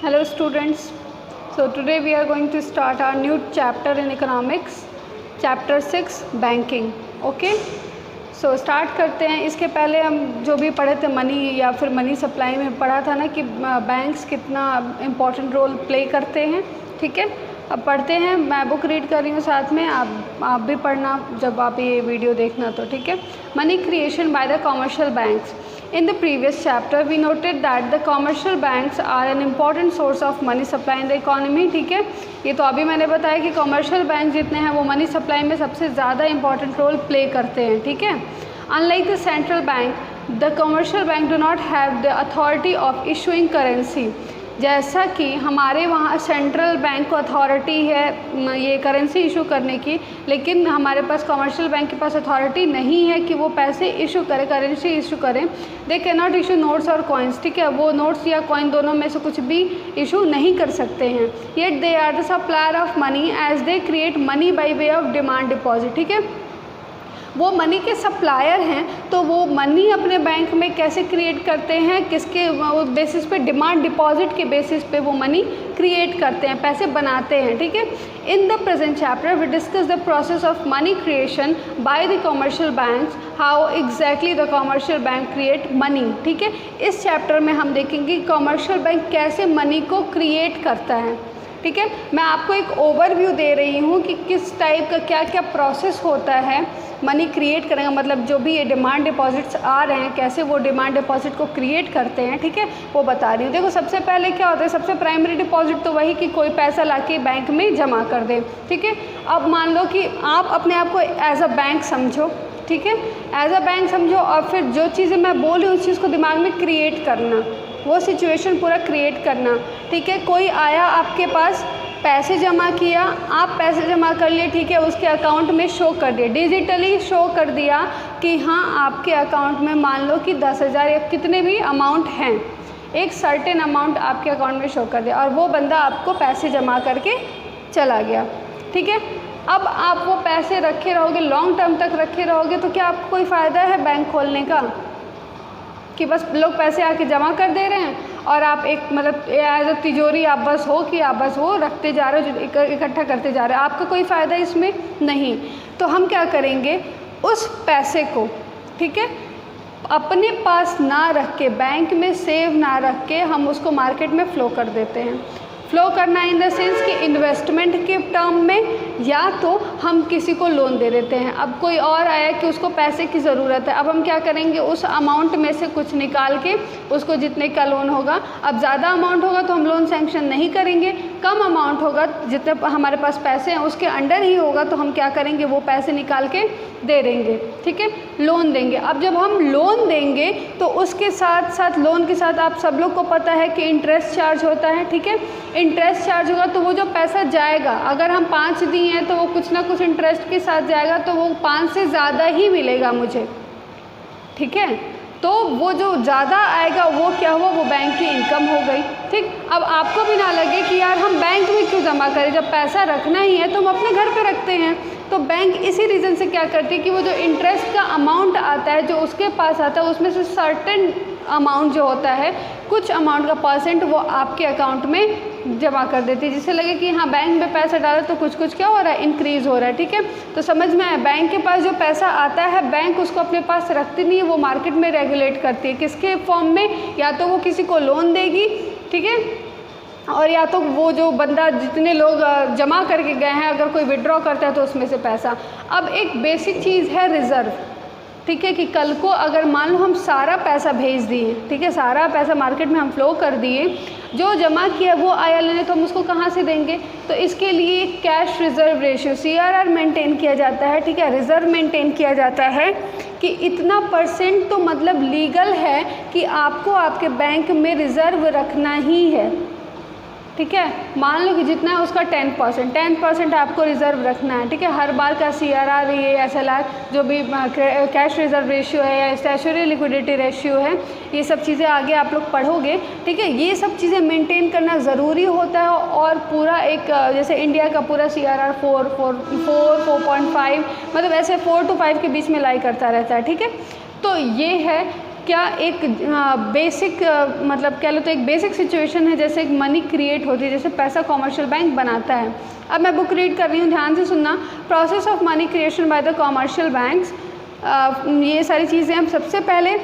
Hello students. So today we are going to start our new chapter in economics, chapter 6 banking. Okay. So start करते हैं. इसके पहले हम जो भी पढ़े थे मनी या फिर मनी सप्लाई में पढ़ा था ना कि बैंक्स कितना इम्पोर्टेंट रोल प्ले करते हैं. ठीक है. अब पढ़ते हैं. मैं बुक रीड कर रही हूँ साथ में, आप भी पढ़ना जब आप ये वीडियो देखना तो. ठीक है. Money creation by the commercial banks. In the previous chapter, we noted that the commercial banks are an important source of money supply in the economy. ठीक है. ये तो अभी मैंने बताया कि कॉमर्शियल बैंक जितने हैं वो मनी सप्लाई में सबसे ज़्यादा इंपॉर्टेंट रोल प्ले करते हैं. ठीक है. Unlike the central bank, the commercial bank do not have the authority of issuing currency. जैसा कि हमारे वहाँ सेंट्रल बैंक को अथॉरिटी है ये करेंसी इशू करने की, लेकिन हमारे पास कमर्शियल बैंक के पास अथॉरिटी नहीं है कि वो पैसे इशू करें, करेंसी इशू करें. They can not issue notes और कॉइन्स. ठीक है. वो नोट्स या कॉइन दोनों में से कुछ भी इशू नहीं कर सकते हैं. Yet they are the supplier of money as they create money by way of demand deposit. ठीक है. वो मनी के सप्लायर हैं, तो वो मनी अपने बैंक में कैसे क्रिएट करते हैं, किसके बेसिस पे, डिमांड डिपॉजिट के बेसिस पे वो मनी क्रिएट करते हैं, पैसे बनाते हैं. ठीक है. In the present chapter we discuss the process of money creation by the commercial banks, how exactly the commercial bank create money. ठीक है. इस चैप्टर में हम देखेंगे कॉमर्शियल बैंक कैसे मनी को क्रिएट करता है. ठीक है. मैं आपको एक ओवरव्यू दे रही हूँ कि किस टाइप का क्या क्या प्रोसेस होता है मनी क्रिएट करेंगे, मतलब जो भी ये डिमांड डिपॉजिट्स आ रहे हैं कैसे वो डिमांड डिपॉजिट को क्रिएट करते हैं. ठीक है. वो बता रही हूँ. देखो सबसे पहले क्या होता है, सबसे प्राइमरी डिपॉजिट तो वही कि कोई पैसा लाके बैंक में जमा कर दे. ठीक है. अब मान लो कि आप अपने आप को एज अ बैंक समझो. ठीक है. एज अ बैंक समझो और फिर जो चीज़ें मैं बोल रही हूँ उस चीज़ को दिमाग में क्रिएट करना, वो सिचुएशन पूरा क्रिएट करना. ठीक है. कोई आया आपके पास, पैसे जमा किया, आप पैसे जमा कर लिए. ठीक है. उसके अकाउंट में शो कर दिया, डिजिटली शो कर दिया कि हाँ आपके अकाउंट में मान लो कि 10,000 या कितने भी अमाउंट हैं, एक सर्टेन अमाउंट आपके अकाउंट में शो कर दिया और वो बंदा आपको पैसे जमा करके चला गया. ठीक है. अब आप वो पैसे रखे रहोगे, लॉन्ग टर्म तक रखे रहोगे, तो क्या आपको कोई फ़ायदा है बैंक खोलने का कि बस लोग पैसे आके जमा कर दे रहे हैं और आप एक मतलब एज अ तिजोरी आप बस हो कि आप बस वो रखते जा रहे हो, इकट्ठा करते जा रहे हो, आपका कोई फ़ायदा इसमें नहीं. तो हम क्या करेंगे, उस पैसे को, ठीक है, अपने पास ना रख के, बैंक में सेव ना रख के हम उसको मार्केट में फ़्लो कर देते हैं. फ़्लो करना इन द सेंस कि इन्वेस्टमेंट के टर्म में, या तो हम किसी को लोन दे देते हैं. अब कोई और आया कि उसको पैसे की ज़रूरत है, अब हम क्या करेंगे, उस अमाउंट में से कुछ निकाल के उसको जितने का लोन होगा, अब ज़्यादा अमाउंट होगा तो हम लोन सैंक्शन नहीं करेंगे, कम अमाउंट होगा जितने हमारे पास पैसे हैं उसके अंडर ही होगा तो हम क्या करेंगे, वो पैसे निकाल के दे देंगे. ठीक है. लोन देंगे. अब जब हम लोन देंगे तो उसके साथ साथ, लोन के साथ आप सब लोग को पता है कि इंटरेस्ट चार्ज होता है. ठीक है. इंटरेस्ट चार्ज होगा तो वो जो पैसा जाएगा, अगर हम 5 दिए हैं तो वो कुछ ना कुछ इंटरेस्ट के साथ जाएगा, तो वो 5 से ज़्यादा ही मिलेगा मुझे. ठीक है. तो वो जो ज़्यादा आएगा वो क्या हुआ, वो बैंक की इनकम हो गई. ठीक. अब आपको भी ना लगे कि यार हम बैंक में क्यों जमा करें, जब पैसा रखना ही है तो हम अपने घर पे रखते हैं. तो बैंक इसी रीज़न से क्या करती है कि वो जो इंटरेस्ट का अमाउंट आता है जो उसके पास आता है उसमें से सर्टेन अमाउंट जो होता है, कुछ अमाउंट का परसेंट वो आपके अकाउंट में जमा कर देती है, जिससे लगे कि हाँ बैंक में पैसा डाला तो कुछ कुछ क्या हो रहा है, इंक्रीज़ हो रहा है. ठीक है. तो समझ में आया. बैंक के पास जो पैसा आता है बैंक उसको अपने पास रखती नहीं है, वो मार्केट में रेगुलेट करती है. किसके फॉर्म में, या तो वो किसी को लोन देगी. ठीक है. और या तो वो जो बंदा, जितने लोग जमा करके गए हैं, अगर कोई विड्रॉ करता है तो उसमें से पैसा. अब एक बेसिक चीज़ है रिज़र्व. ठीक है. कि कल को अगर मान लो हम सारा पैसा भेज दिए, ठीक है, सारा पैसा मार्केट में हम फ्लो कर दिए, जो जमा किया वो आया लेने, तो हम उसको कहाँ से देंगे. तो इसके लिए cash reserve ratio CRR maintain किया जाता है. ठीक है. रिज़र्व मेंटेन किया जाता है कि इतना परसेंट तो मतलब लीगल है कि आपको आपके बैंक में रिज़र्व रखना ही है. ठीक है. मान लो कि जितना है उसका 10% आपको रिज़र्व रखना है. ठीक है. हर बार का CRR, ये SLR, जो भी कैश रिज़र्व रेशियो है या स्टैट्यूटरी लिक्विडिटी रेशियो है, ये सब चीज़ें आगे आप लोग पढ़ोगे. ठीक है. ये सब चीज़ें मेंटेन करना ज़रूरी होता है. और पूरा एक जैसे इंडिया का पूरा CRR 4.5, मतलब ऐसे 4 to 5 के बीच में लाई करता रहता है. ठीक है. तो ये है क्या एक बेसिक मतलब कह लो तो एक बेसिक सिचुएशन है, जैसे एक मनी क्रिएट होती है, जैसे पैसा कॉमर्शियल बैंक बनाता है। अब मैं बुक रीड कर रही हूँ, ध्यान से सुनना। Process of money creation by the commercial banks, ये सारी चीज़ें हम सबसे पहले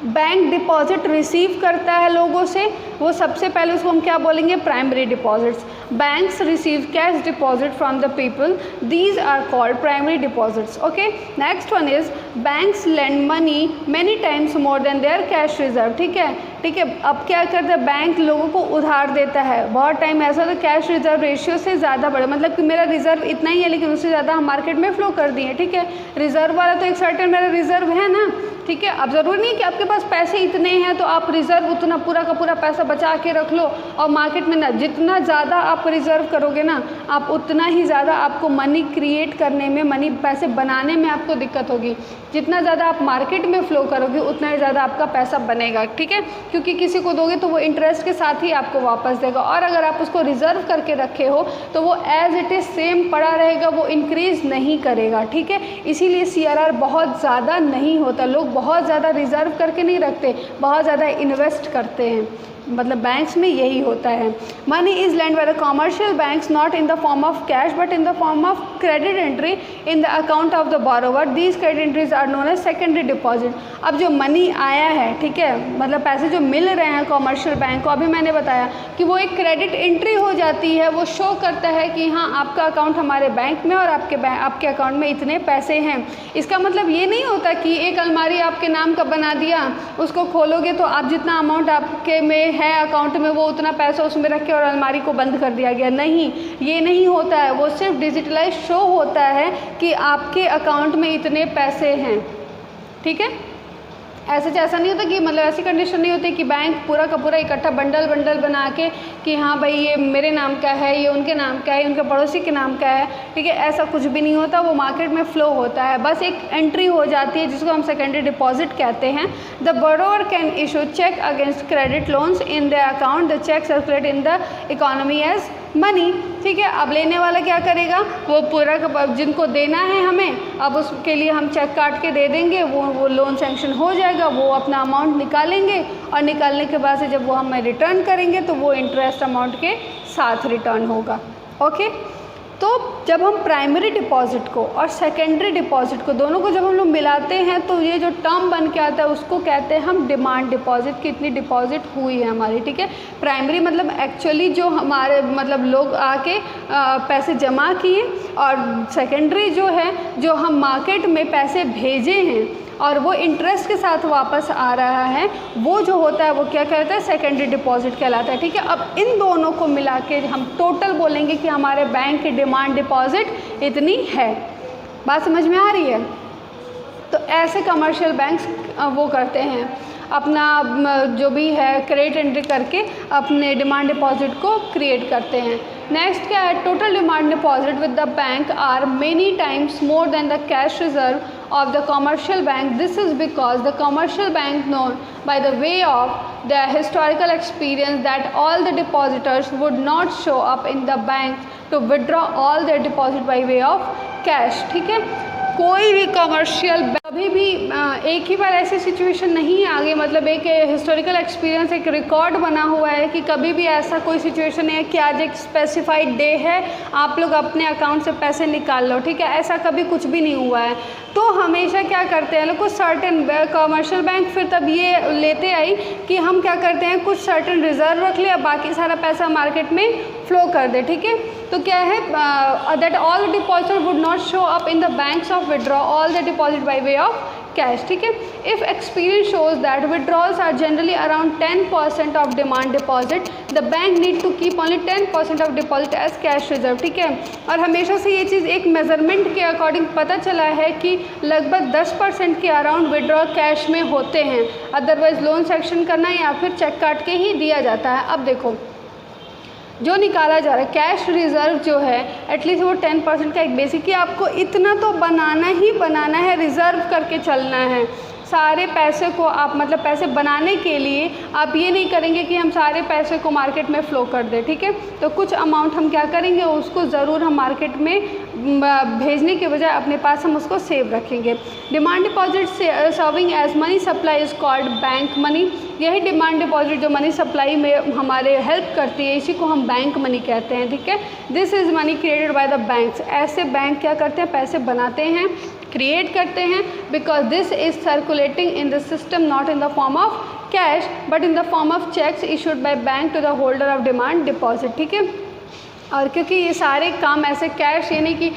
बैंक डिपॉजिट रिसीव करता है लोगों से, वो सबसे पहले उसको हम क्या बोलेंगे, primary deposits. Banks receive cash deposit from the people, these are called primary deposits. Okay, next one is banks lend money many times more than their cash reserve. ठीक है, ठीक है। अब क्या करता है, बैंक लोगों को उधार देता है। बहुत टाइम ऐसा होता है कैश रिजर्व रेशियो से ज़्यादा बढ़े, मतलब कि मेरा रिजर्व इतना ही है लेकिन उससे ज़्यादा हम मार्केट में फ्लो कर दिए। ठीक है, रिजर्व वाला तो एक सर्टेन मेरा रिजर्व है ना। ठीक है, अब ज़रूरी नहीं कि आपके पास पैसे इतने हैं तो आप रिजर्व उतना पूरा का पूरा पैसा बचा के रख लो, और मार्केट में ना जितना ज़्यादा आप रिजर्व करोगे ना, आप उतना ही ज़्यादा आपको मनी क्रिएट करने में, मनी पैसे बनाने में आपको दिक्कत होगी। जितना ज़्यादा आप मार्केट में फ़्लो करोगे उतना ही ज़्यादा आपका पैसा बनेगा। ठीक है, क्योंकि किसी को दोगे तो वो इंटरेस्ट के साथ ही आपको वापस देगा, और अगर आप उसको रिजर्व करके रखे हो तो वो एज इट इज़ सेम पड़ा रहेगा, वो इंक्रीज़ नहीं करेगा। ठीक है, इसीलिए CRR बहुत ज़्यादा नहीं होता। लोग बहुत ज़्यादा रिजर्व करके नहीं रखते, बहुत ज़्यादा इन्वेस्ट करते हैं, मतलब बैंक्स में यही होता है। Money is lend by the commercial banks not in the form of cash but in the form of credit entry in the account of the borrower, these credit entries are known as secondary deposit. अब जो money आया है, ठीक है, मतलब पैसे जो मिल रहे हैं कॉमर्शियल बैंक को, अभी मैंने बताया कि वो एक क्रेडिट एंट्री हो जाती है, वो शो करता है कि हाँ आपका अकाउंट हमारे बैंक में और आपके अकाउंट में इतने पैसे हैं। इसका मतलब ये नहीं होता कि एक अलमारी आपके नाम का बना दिया, उसको खोलोगे तो आप जितना अमाउंट आपके में है अकाउंट में वो उतना पैसा उसमें रख के और अलमारी को बंद कर दिया गया। नहीं, ये नहीं होता है। वो सिर्फ डिजिटलाइज शो होता है कि आपके अकाउंट में इतने पैसे हैं। ठीक है, ऐसा नहीं होता कि मतलब ऐसी कंडीशन नहीं होती कि बैंक पूरा का पूरा इकट्ठा बंडल बना के कि हाँ भाई ये मेरे नाम का है, ये उनके नाम का है, उनके पड़ोसी के नाम का है। ठीक है, ऐसा कुछ भी नहीं होता। वो मार्केट में फ़्लो होता है, बस एक एंट्री हो जाती है जिसको हम सेकेंडरी डिपॉजिट कहते हैं। The borrower can issue cheque against credit loans in the account, the cheque circulate in the economy as money. ठीक है, अब लेने वाला क्या करेगा, वो पूरा का जिनको देना है हमें, अब उसके लिए हम चेक काट के दे देंगे, वो लोन सैंक्शन हो जाएगा, वो अपना अमाउंट निकालेंगे, और निकालने के बाद से जब वो हमें रिटर्न करेंगे तो वो इंटरेस्ट अमाउंट के साथ रिटर्न होगा। ओके, तो जब हम प्राइमरी डिपॉजिट को और सेकेंडरी डिपॉजिट को दोनों को जब हम लोग मिलाते हैं तो ये जो टर्म बन के आता है उसको कहते हैं हम डिमांड डिपॉजिट, कितनी डिपॉजिट हुई है हमारी। ठीक है, प्राइमरी मतलब एक्चुअली जो हमारे मतलब लोग आके पैसे जमा किए, और सेकेंडरी जो है जो हम मार्केट में पैसे भेजे हैं और वो इंटरेस्ट के साथ वापस आ रहा है, वो जो होता है वो क्या कहता है, सेकेंडरी डिपॉजिट कहलाता है। ठीक है, अब इन दोनों को मिला के हम टोटल बोलेंगे कि हमारे बैंक की डिमांड डिपॉजिट इतनी है। बात समझ में आ रही है? तो ऐसे कमर्शियल बैंक्स वो करते हैं, अपना जो भी है क्रेडिट एंट्री करके अपने डिमांड डिपॉजिट को क्रिएट करते हैं। नेक्स्ट क्या है, total demand deposit with the bank are many times more than the cash reserve of the commercial bank. This is because the commercial bank known by the way of their historical experience that all the depositors would not show up in the bank to withdraw all their deposit by way of cash. ठीक है, कोई भी commercial कभी भी एक ही बार ऐसी situation नहीं आगे, मतलब एक हिस्टोरिकल एक्सपीरियंस, एक रिकॉर्ड बना हुआ है कि कभी भी ऐसा कोई सिचुएशन है कि आज एक स्पेसिफाइड डे है, आप लोग अपने अकाउंट से पैसे निकाल लो। ठीक है, ऐसा कभी कुछ भी नहीं हुआ है। तो हमेशा क्या करते हैं लोग, कुछ सर्टेन कमर्शियल बैंक फिर तब ये लेते आई कि हम क्या करते हैं, कुछ सर्टेन रिजर्व रख ले और बाकी सारा पैसा मार्केट में फ्लो कर दे। ठीक है, तो क्या है that all depositor would not show up in the banks of withdraw all the deposit by way of cash. ठीक है, if experience shows that withdrawals are generally around 10% of demand deposit, the bank need to keep only 10% of deposit as cash reserve. ठीक है, और हमेशा से ये चीज़ एक measurement के अकॉर्डिंग पता चला है कि लगभग 10% के अराउंड विड्रॉ कैश में होते हैं, अदरवाइज लोन सेक्शन करना या फिर चेक काट के ही दिया जाता है। अब देखो जो निकाला जा रहा है कैश रिजर्व जो है एटलीस्ट वो 10% का एक बेसिक कि आपको इतना तो बनाना ही बनाना है, रिजर्व करके चलना है। सारे पैसे को आप मतलब पैसे बनाने के लिए आप ये नहीं करेंगे कि हम सारे पैसे को मार्केट में फ़्लो कर दें, ठीक है। तो कुछ अमाउंट हम क्या करेंगे, उसको ज़रूर हम मार्केट में भेजने के बजाय अपने पास हम उसको सेव रखेंगे। Demand deposit serving as money supply is called bank money. यही डिमांड डिपॉजिट जो मनी सप्लाई में हमारे हेल्प करती है, इसी को हम बैंक मनी कहते हैं, ठीक है। This is money created by the banks. ऐसे बैंक क्या करते हैं, पैसे बनाते हैं, क्रिएट करते हैं, because this is circulating in the system not in the form of cash but in the form of cheques issued by bank to the holder of demand deposit, ठीक है। और क्योंकि ये सारे काम ऐसे कैश, यानी कि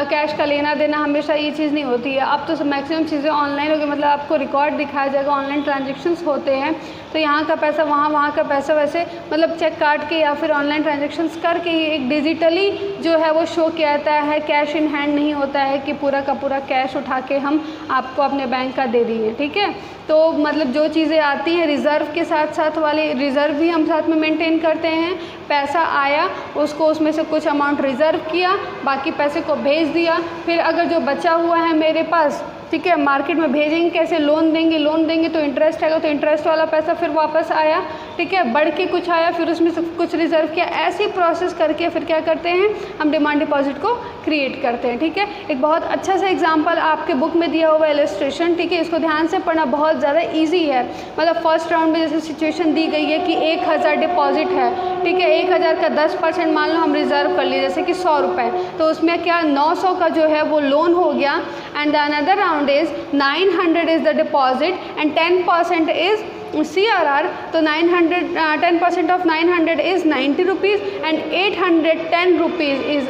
कैश का लेना देना हमेशा ये चीज़ नहीं होती है। अब तो मैक्सिमम चीज़ें ऑनलाइन हो गई, मतलब आपको रिकॉर्ड दिखाया जाएगा, ऑनलाइन ट्रांजेक्शन्स होते हैं, तो यहाँ का पैसा वहाँ, वहाँ का पैसा वैसे, मतलब चेक काट के या फिर ऑनलाइन ट्रांजेक्शन्स करके ही एक डिजिटली जो है वो शो किया जाता है। कैश इन हैंड नहीं होता है कि पूरा का पूरा कैश उठा के हम आपको अपने बैंक का दे दिए, ठीक है। तो मतलब जो चीज़ें आती हैं रिज़र्व के साथ साथ वाले रिज़र्व भी हम साथ में मेंटेन करते हैं। पैसा आया, उसको उसमें से कुछ अमाउंट रिज़र्व किया, बाकी पैसे को भेज दिया। फिर अगर जो बचा हुआ है मेरे पास, ठीक है, मार्केट में भेजेंगे कैसे, लोन देंगे तो इंटरेस्ट आएगा, तो इंटरेस्ट वाला पैसा फिर वापस आया, ठीक है, बढ़ के कुछ आया, फिर उसमें से कुछ रिजर्व किया। ऐसी प्रोसेस करके फिर क्या करते हैं, हम डिमांड डिपॉजिट को क्रिएट करते हैं, ठीक है। एक बहुत अच्छा सा एग्जांपल आपके बुक में दिया हुआ इलस्ट्रेशन, ठीक है, इसको ध्यान से पढ़ना, बहुत ज़्यादा ईजी है। मतलब फर्स्ट राउंड में जैसे सिचुएशन दी गई है कि 1000 डिपॉजिट है, ठीक है, 1000 का 10% मान लो हम रिज़र्व कर लिए, जैसे कि 100 रुपये, तो उसमें क्या 900 का जो है वो लोन हो गया। And the another round is 900 is the deposit and 10% is CRR। तो 10% of 900 is 90 rupees and 810 rupees is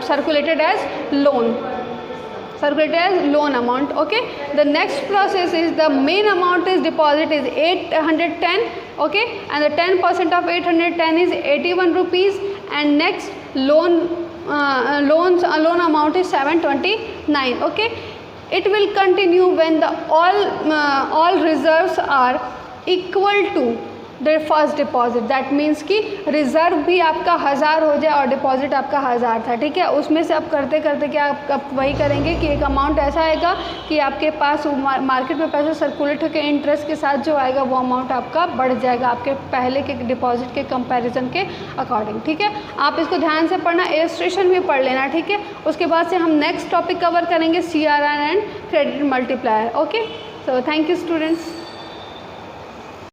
circulated as loan. Circulated as loan amount. Okay. The next process is the main amount is deposit is 810. Okay. And the 10% of 810 is 81 rupees. And next loan amount is 729. Okay. It will continue when the all reserves are equal to the first deposit. That means कि reserve भी आपका 1000 हो जाए और deposit आपका 1000 था, ठीक है। उसमें से आप करते करते क्या आप वही करेंगे कि एक अमाउंट ऐसा आएगा कि आपके पास मार्केट में पैसा सर्कुलेट होकर इंटरेस्ट के साथ जो आएगा वो अमाउंट आपका बढ़ जाएगा आपके पहले के डिपॉजिट के कंपैरिजन के अकॉर्डिंग, ठीक है। आप इसको ध्यान से पढ़ना, इलस्ट्रेशन भी पढ़ लेना, ठीक है। उसके बाद से हम नेक्स्ट टॉपिक कवर करेंगे CRR and credit multiplier. Okay, so thank you students.